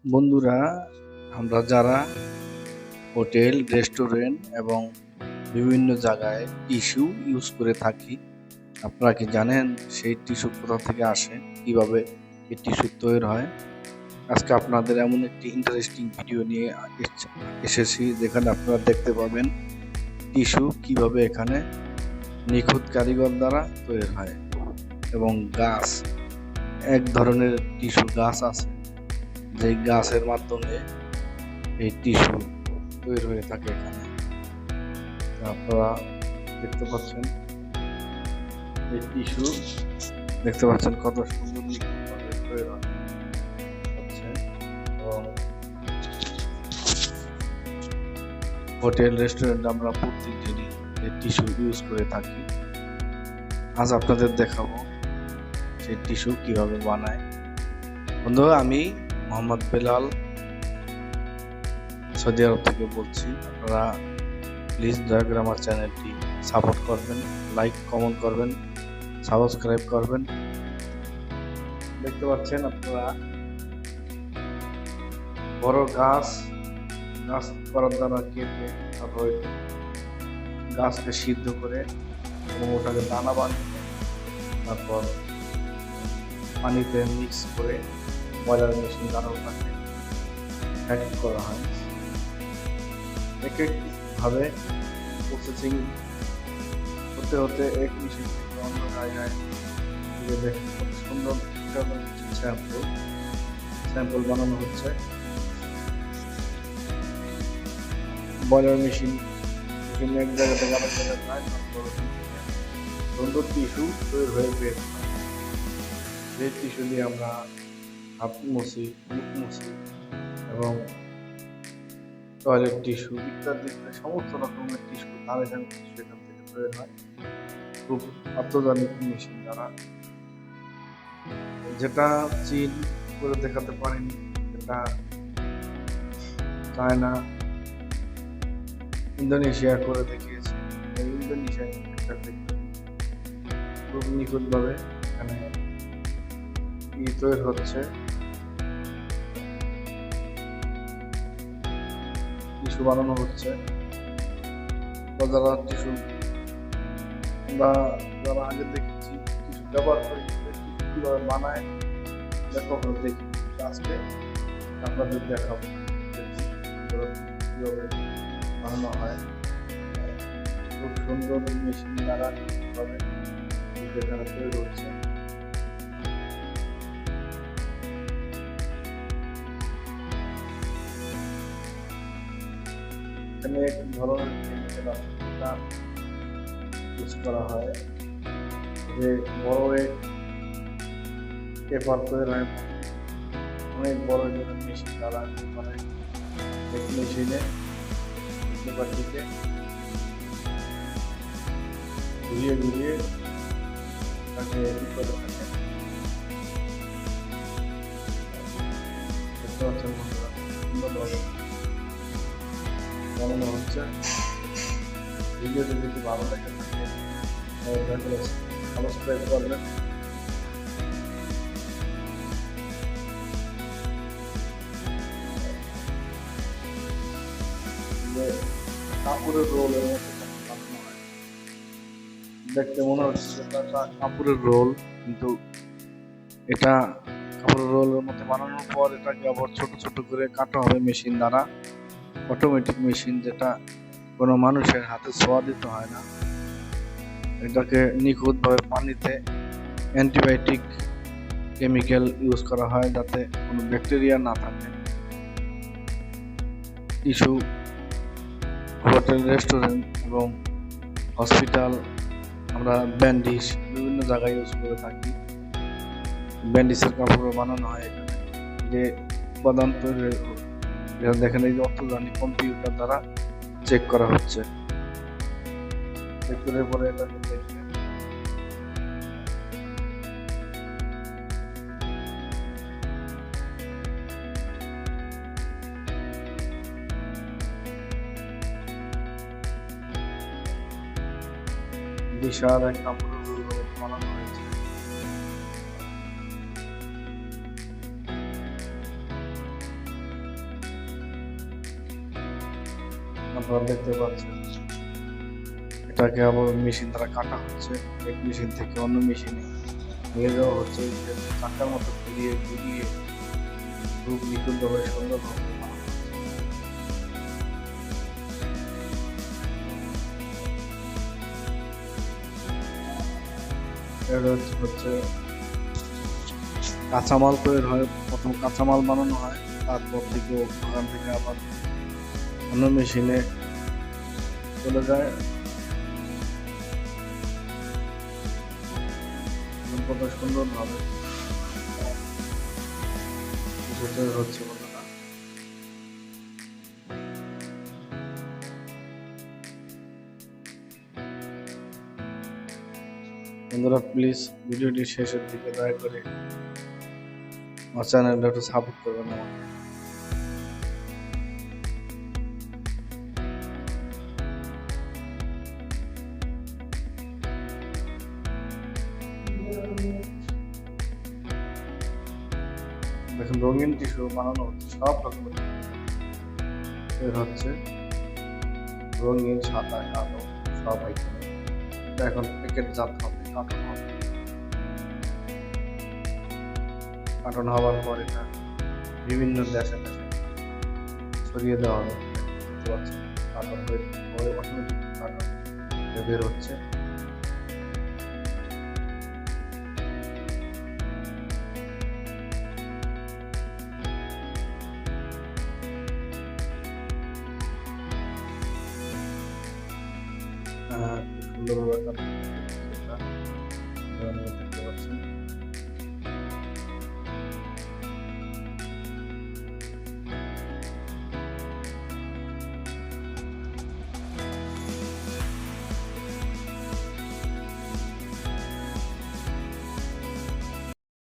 বন্ধুরা, আমরা যারা হোটেল, রেস্টুরেন্ট এবং বিভিন্ন জায়গায় টিস্যু ইউজ করে থাকি, আপনারা কি জানেন সেই টিস্যু কোথা থেকে আসে, কিভাবে এই টিস্যু তৈরি হয়? আজকে আপনাদের এমন একটি ইন্টারেস্টিং ভিডিও নিয়ে এসেছি, যেখানে আপনারা দেখতে পাবেন টিস্যু কিভাবে এখানে নিখুঁত কারিগর দ্বারা তৈরি হয়। এবং গাছ, এক ধরনের টিস্যু গাছ আছে, যে গাছের মাধ্যমে এই টিস্যু তৈরি হয়ে থাকে এখানে। আপনারা দেখতে পাচ্ছেন এই টিস্যু, দেখতে পাচ্ছেন কত সুন্দর নিখুঁতভাবে তৈরি হচ্ছে। এবং হোটেল, রেস্টুরেন্ট আমরা প্রত্যেকদিনই এই টিস্যু ইউজ করে থাকি। আজ আপনাদের দেখাবো সেই টিস্যু কিভাবে বানায়। বন্ধুরা, আমি মোহাম্মদ বেলাল সৌদি আরব থেকে বলছি। আপনারা প্লিজ দয়া করে আমার চ্যানেলটি সাপোর্ট করবেন, লাইক কমেন্ট করবেন, সাবস্ক্রাইব করবেন। দেখতে পাচ্ছেন আপনারা বড় গাছ করার দ্বারা কেটে, তারপর গাছকে সিদ্ধ করে এবং ওটাকে দানা বানিয়ে তারপর পানিতে মিক্স করে বয়লার মেশিন দ্বারা ওটাকে প্যাকেট করা হয়। এক একভাবে প্রসেসিং হতে হতে এক মেশিন থেকে অন্য জায়গায় দেখতে কত সুন্দর স্যাম্পল বানানো হচ্ছে। বয়লার মেশিন এক জায়গা থেকে আরেক জায়গায় যায়, তারপর সুন্দর টিস্যু তৈরি হয়ে বের হয়। যে টিস্যু দিয়ে আমরা হাত মুছি, মুখ মুছি এবং টয়লেট টিস্যু ইত্যাদি সমস্ত রকমের টিস্যু, দামি দামি টিস্যু এখান থেকে তৈরি হয় খুব আত্মজনিক মেশিন দ্বারা। যেটা চীন করে দেখাতে পারেনি, যেটা চায়না, ইন্দোনেশিয়া করে দেখিয়েছে। ইন্দোনেশিয়ায় খুব নিখুঁতভাবে এখানে তৈরি হচ্ছে, টিস্যু বানানো হচ্ছে। যারা টিস্যু আমরা যারা আগে দেখেছি টিস্যু ব্যবহার করি, টিস্যু কিভাবে বানায় কখনো দেখি, আজকে আপনাদের দেখাবো কিভাবে বানানো হয়। খুব সুন্দর মেশিন দ্বারা কিভাবে এখানে তৈরি হচ্ছে। এখানে এক ধরনের কেমিক্যাল ইউজ করা হয়, যে বড় এক পেপার তৈরি হয়, অনেক বড় মেশিন দ্বারা মানে এক মেশিনে পেপারটিকে ঘুরিয়ে ঘুরিয়ে তাকে করে থাকে। দেখতে পাচ্ছেন বন্ধুরা, সুন্দরভাবে বানানো হচ্ছে। ভিডিওটি যদি ভালো লাগে থাকে তাহলে সাবস্ক্রাইব করবেন। কাপড়ের রোলের মতো বানানো হয়, দেখতে মনে হচ্ছে এটা কাপড়ের রোল, কিন্তু এটা কাপড়ের রোলের মতো বানানোর পর এটাকে আবার ছোট ছোট করে কাটা হবে মেশিন দ্বারা, অটোমেটিক মেশিন, যেটা কোনো মানুষের হাতে ছোঁয়া দিতে হয় না। এটাকে নিখুঁতভাবে পানিতে অ্যান্টিবায়োটিক কেমিক্যাল ইউজ করা হয় যাতে কোনো ব্যাকটেরিয়া না থাকে। টিস্যু হোটেল, রেস্টুরেন্ট এবং হসপিটাল, আমরা ব্যান্ডিজ বিভিন্ন জায়গায় ইউজ করে থাকি। ব্যান্ডিজের কাপড়ও বানানো হয় এখানে। যে উপাদান তৈরি দেখেন, এই যে অত্যাধুনিক কম্পিউটার দ্বারা চেক করা হচ্ছে। চেক করে পরে এটাকে দেখে বিশাল এক কাপড়ের রোল বানানো হয়েছে। আপনারা দেখতে পাচ্ছেন এটাকে আবার মেশিন দ্বারা কাটা হচ্ছে, এক মেশিন থেকে অন্য মেশিনে নিয়ে যাওয়া হচ্ছে, চাকার মতো ঘুরিয়ে ঘুরিয়ে খুব নিখুঁতভাবে সুন্দরভাবে বানানো হচ্ছে। এটা হচ্ছে কাঁচামাল তৈরি হয়, প্রথম কাঁচামাল বানানো হয়, তারপর থেকে ওখান থেকে আবার অন্য মেশিনে চলে যায়। কত সুন্দরভাবে তৈরি হচ্ছে বন্ধুরা। বন্ধুরা প্লিজ ভিডিওটি শেষের দিকে দয়া করে আমার চ্যানেলটা একটু সাপোর্ট করবেন আমাকে। দেখুন রঙিন টিস্যু বানানো হচ্ছে, সব রকমের বের হচ্ছে, রঙিন, সাদা, কালো সব আইটেম। এটা এখন প্যাকেট জাত হবে, কার্টন হবে। কার্টন হওয়ার পর এটা বিভিন্ন দেশে দেশে ছড়িয়ে দেওয়া হবে। বুঝতে পারছেন, কার্টন হয়ে অটোমেটিক কার্টন বের হচ্ছে। খুব সুন্দর ব্যাপার।